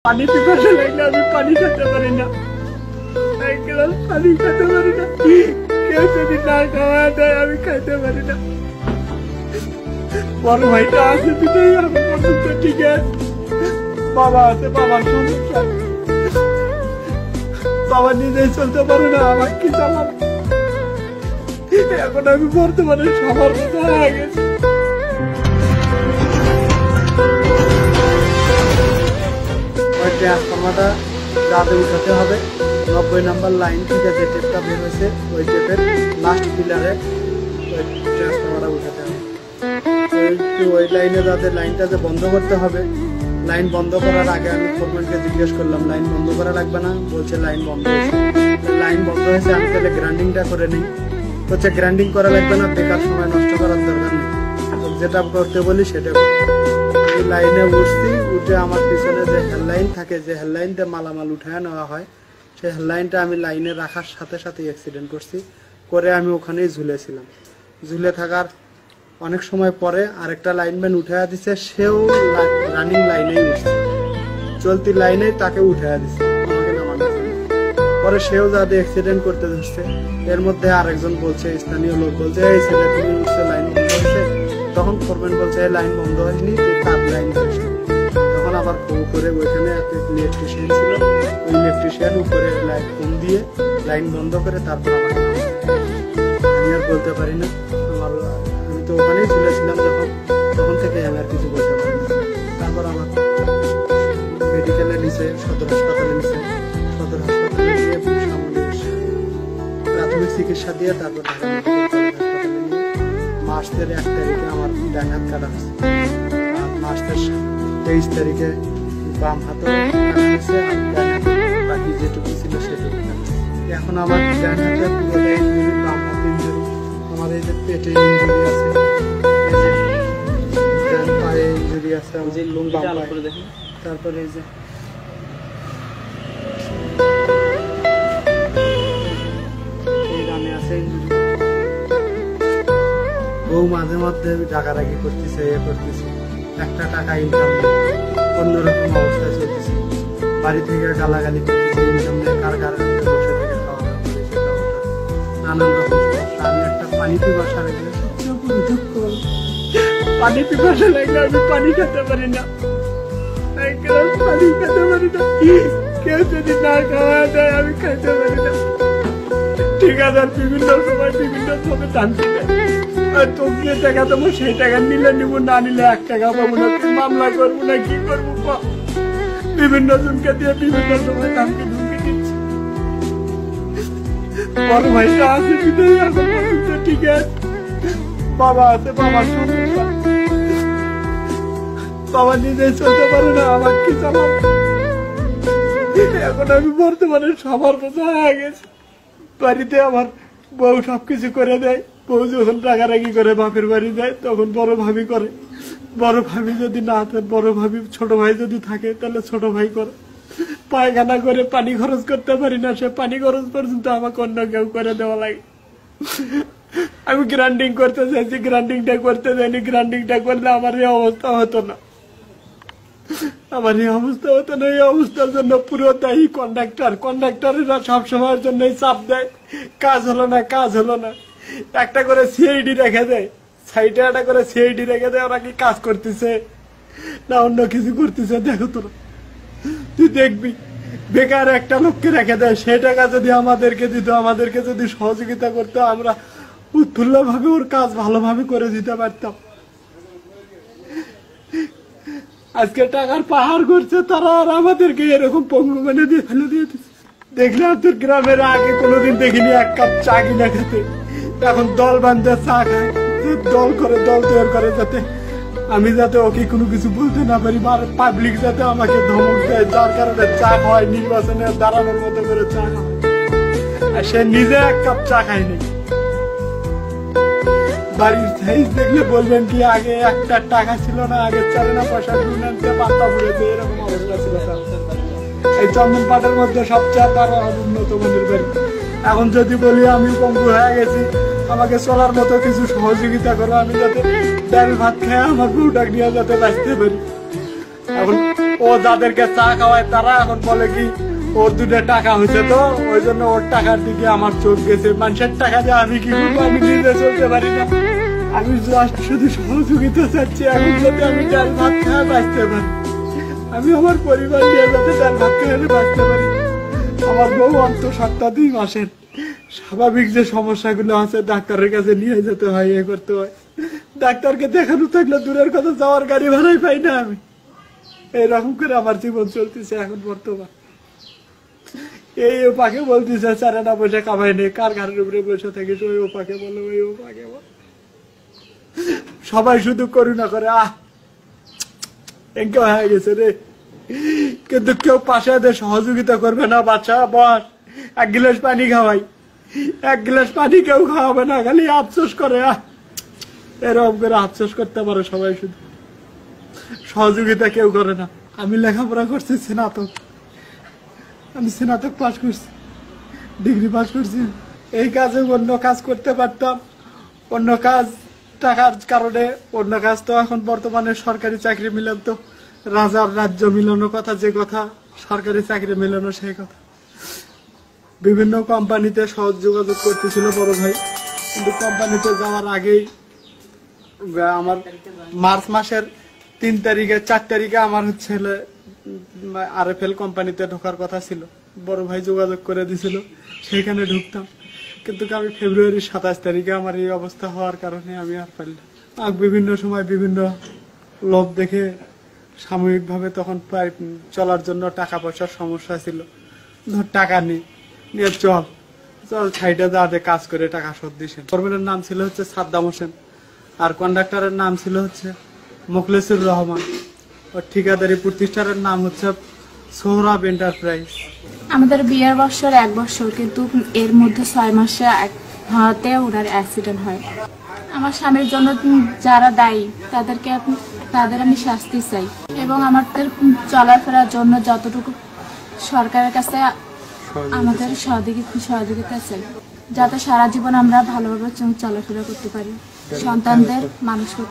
পানি পিপাসা লাগলে আমি পানি খেতে পারি না, এক গ্লাস পানি খেতে পারি না। কেউ যদি না খাওয়া দেয় আমি খাইতে পারি না। বড় ভাইটা আছে বিদায় আমি পর্যন্ত ঠিক আছে। বাবা আছে, বাবার সমস্যা, বাবা নিজেই চলতে পারে না, আমার কি চালাবে? এখন আমি বর্তমানে সবার মতো হয়ে গেছি। ট্রান্সফরমারটা রাতে উঠাতে হবে। 90 নম্বর লাইন থেকে যে টেপটা বের হয়েছে ওই টেপের লাস্ট পিলারে ওই ট্রান্সফরমারটা উঠাতে হবে। ওই লাইনে যাতে লাইনটা যে বন্ধ করতে হবে, লাইন বন্ধ করার আগে আমি ফোরম্যানকে জিজ্ঞেস করলাম লাইন বন্ধ করা লাগবে না, বলছে লাইন বন্ধ হয়েছে। লাইন বন্ধ হয়েছে, আমি তাহলে গ্রাইন্ডিংটা করে নিই। বলছে গ্রাইন্ডিং করা লাগবে না, বেকার সময় নষ্ট করার দরকার নেই, যেটা করতে বলি সেটা করি। লাইনে উঠছি, উঠে আমার পিছনে যে হেডলাইন থাকে, যে হেডলাইনটা মালামাল উঠায় নেওয়া হয়, সেই হেডলাইনটা আমি লাইনে রাখার সাথে সাথে অ্যাক্সিডেন্ট করছি। করে আমি ওখানেই ঝুলেছিলাম। ঝুলে থাকার অনেক সময় পরে আরেকটা লাইনম্যান উঠাইয়া দিছে, সেও রানিং লাইনেই উঠছে, চলতি লাইনেই তাকে উঠাইয়া দিছে, আমাকে নামানো। পরে সেও যাতে অ্যাক্সিডেন্ট করতে ধরছে। এর মধ্যে আরেকজন বলছে, স্থানীয় লোক বলছে, এই ছেলে তুমি উঠছে, লাইন বন্ধ হয়েছে। তখন ফোরম্যান বলছে এই লাইন বন্ধ হয়নি, তুই তার লাইন ধরিস। তখন আবার ফোন করে ওইখানে একটা ইলেকট্রিশিয়ান ছিল, ওই ইলেকট্রিশিয়ান উপরে লাইট ফোন দিয়ে লাইন বন্ধ করে তারপর আমার আমি আর বলতে পারি না। আমি তো ওখানেই ঝুলেছিলাম তখন থেকে আমি আর কিছু বলতে পারি না। তারপর আমার মেডিকেলে নিচে, সদর হাসপাতালে নিচে, সদর হাসপাতালে নিয়ে প্রাথমিক চিকিৎসা দিয়ে তারপর মার্চের 1 তারিখে আমার ডান হাত কাটা হয়েছে। আর মার্চের 23 তারিখে বাম হাতও কাটা হয়েছে, আর ডান হাতে বাকি যেটুকু ছিল সেটুকু। এখন আমার ডান হাতে পুরোটা ইঞ্জুরি, বাম হাতে ইঞ্জুরি, আমার এই যে পেটে ইঞ্জুরি আছে, ডান পায়ে ইঞ্জুরি আছে, তারপরে এই যে এই রানে আছে ইঞ্জুরি। বউ মাঝে মধ্যে ডাকাডাকি করতেছে, ইয়ে করতেছে, একটা টাকা ইনকাম নেই, অন্যরকম অবস্থায় চলতেছে। বাড়ি থেকে গালাগালি করতেছে, ইনকাম নেই, কার বসে থেকে খাওয়া দাওয়া করেছে, নানান রকম সমস্যা। আমি একটা পানি পিপাসা লাগলে সবচেয়ে বড় দুঃখ, পানি পিপাসা লাগলে আমি পানি খেতে পারি না, এক গ্লাস পানি খেতে পারি না। কেউ যদি না খাওয়া দেয় আমি খাইতে পারি না। ঠিক আছে, বিভিন্ন সময় বিভিন্ন ভাবে টানতে দেয়, তোর যে টাকা দেবো সেই টাকা নিলে নিবো, না নিলে 1 টাকা পাবো না, তুই মামলা করবো না কি করবো? বিভিন্ন জনকে দিয়ে বিভিন্ন সময় দামকে ঢুকে দিচ্ছি। বড় ভাইটা আছে বিদায় এখন পর্যন্ত ঠিক আছে। বাবা আছে, বাবার সমস্যা, বাবা নিজেই চলতে পারে না, আমার কি চালাবে? এখন আমি বর্তমানে সবার মতো হয়ে গেছি। বাড়িতে আমার বউ সবকিছু করে দেয়। বউ যখন রাগারাগি করে বাপের বাড়ি যায় তখন বড় ভাবি করে, বড় ভাবি যদি না থাকে, বড় ভাবি ছোট ভাই যদি থাকে তাহলে ছোট ভাই করে। পায়খানা করে পানি খরচ করতে পারি না, সে পানি খরচ পর্যন্ত আমাকে অন্য কেউ করে দেওয়া লাগে। আমি গ্রাইন্ডিং করতে চাইছি, গ্রাইন্ডিংটা করতে যাইনি, গ্রাইন্ডিংটা করলে আমার এই অবস্থা হতো না, আমার এই অবস্থা হতো না। এই অবস্থার জন্য পুরো দায়ী কন্ডাক্টর। কন্ডাক্টরেরা সবসময়ের জন্যই চাপ দেয়, কাজ হলো না, কাজ হলো না। একটা করে সিআইডি রেখে দেয়, সাইডে একটা করে সিআইডি রেখে দেয়, ওরা কি কাজ করতেছে না অন্য কিছু করতেছে দেখো তোরা, তুই দেখবি। বেকার একটা লোককে রেখে দেয়, সেই টাকা যদি আমাদেরকে দিত, আমাদেরকে যদি সহযোগিতা করতো, আমরা উৎফুল্ল ভাবে ওর কাজ ভালোভাবে করে দিতে পারতাম। আজকে টাকার পাহাড় করছে তারা, আর আমাদেরকে এরকম পঙ্গু মানে দিয়ে ফেলে দিয়ে দিচ্ছে। দেখলে তোর গ্রামের আগে কোনোদিন দেখিনি 1 কাপ চা কিনা খেতে, এখন দল বান্ধে চা খায়, দল করে, দল তৈরি করে, যাতে আমি যাতে ওকে কোনো কিছু বলতে না পারি, পাবলিক যাতে আমাকে ধমক দেয়, যার কারণে চা খাওয়ায়, নির্বাচনে দাঁড়ানোর মতো করে চা খাওয়ায়, আর সে নিজে 1 কাপ চা খায়নি। বাড়ির সাইজ দেখলে বলবেন কি আগে একটা টাকা ছিল না, আগে চলে না, পয়সা পাত্তা পড়েছে, এরকম অবস্থা ছিল। এই চন্দন পাটের মধ্যে সবচেয়ে তার উন্নত মানের বাড়ি। এখন যদি বলি আমি পঙ্গু হয়ে গেছি, আমাকে চলার মতো কিছু সহযোগিতা করো, আমি যাতে ডাল ভাত খেয়ে আমার বউটাকে নিয়ে যাতে বাঁচতে পারি। এখন ও যাদেরকে চা খাওয়ায় তারা এখন বলে কি ওর 2টা টাকা হয়েছে, তো ওই জন্য ওর টাকার দিকে আমার চোখ গেছে। মানুষের টাকা দিয়ে আমি কি করবো, আমি নিজে চলতে পারি না। আমি জাস্ট শুধু সহযোগিতা চাচ্ছি, এখন যাতে আমি ডাল ভাত খাওয়া বাঁচতে পারি, আমি আমার পরিবার নিয়ে যাতে ডাল ভাত খেয়ে বাঁচতে পারি। আমার বউ অন্তঃসত্ত্বা 2 মাসের, স্বাভাবিক যে সমস্যাগুলো আছে ডাক্তারের কাছে নিয়ে যেতে হয়, এ করতে হয়। ডাক্তারকে দেখানো থাকলে দূরের কথা, যাওয়ার গাড়ি ভাড়াই পাই না আমি। এইরকম করে আমার জীবন চলতেছে এখন বর্তমান। এই ওপাকে বলতেছে চারে না বসে কামাই নেই, কার ঘরের উপরে বসে থাকিস, ওই ওপাকে বলো, ওই ওপাকে বলো। সবাই শুধু করুণা করে, এঁকে হয়ে গেছে রে। কিন্তু কেউ পাশে এদের সহযোগিতা করবে না। বাচ্চা বস, 1 গ্লাস পানি খাওয়াই, 1 গ্লাস পানি কেউ খাওয়াবে না, খালি আফসোস করে। এরকম করে আফসোস করতে পারে সবাই, শুধু সহযোগিতা কেউ করে না। আমি লেখাপড়া করছি স্নাতক, আমি স্নাতক পাস করছি, ডিগ্রি পাস করছি। এই কাজে অন্য কাজ করতে পারতাম, অন্য কাজ টাকার কারণে অন্য কাজ তো এখন বর্তমানে সরকারি চাকরি মিলন তো রাজার রাজ্য মিলানো কথা, যে কথা সরকারি চাকরি মিলানো সেই কথা। বিভিন্ন কোম্পানিতে সহজ যোগাযোগ করতেছিল বড় ভাই, কিন্তু কোম্পানিতে যাওয়ার আগেই আমার মার্চ মাসের 3 তারিখে 4 তারিখে আমার হচ্ছে RFL কোম্পানিতে ঢোকার কথা ছিল। বড় ভাই যোগাযোগ করে দিছিল, সেখানে ঢুকতাম। কিন্তু আমি ফেব্রুয়ারির 27 তারিখে আমার এই অবস্থা হওয়ার কারণে আমি আর পারলাম। বিভিন্ন সময় বিভিন্ন লোভ দেখে সাময়িকভাবে তখন চলার জন্য টাকা পয়সার সমস্যা ছিল। ধর টাকা নিয়ে চল সাইডে যাতে কাজ করে টাকা শোধ দিছেন। ফরম্যানের নাম ছিল হচ্ছে সাদ্দাম হোসেন, আর কন্ডাক্টরের নাম ছিল হচ্ছে মোখলেসুর রহমান, আর ঠিকাদারি প্রতিষ্ঠানের নাম হচ্ছে সোহরাব এন্টারপ্রাইজ। আমাদের বিয়ের বছর 1 বছর, কিন্তু এর মধ্যে 6 মাসে হাতে ওনার অ্যাক্সিডেন্ট হয়। আমার স্বামীর জন্য যারা দায়ী তাদের আমি শাস্তি চাই, এবং আমাদের চলাফেরার জন্য যতটুকু সরকারের কাছে আমাদের সহযোগিতা চাই, যাতে সারা জীবন আমরা ভালোভাবে চলাফেরা করতে পারি, সন্তানদের মানুষ করতে।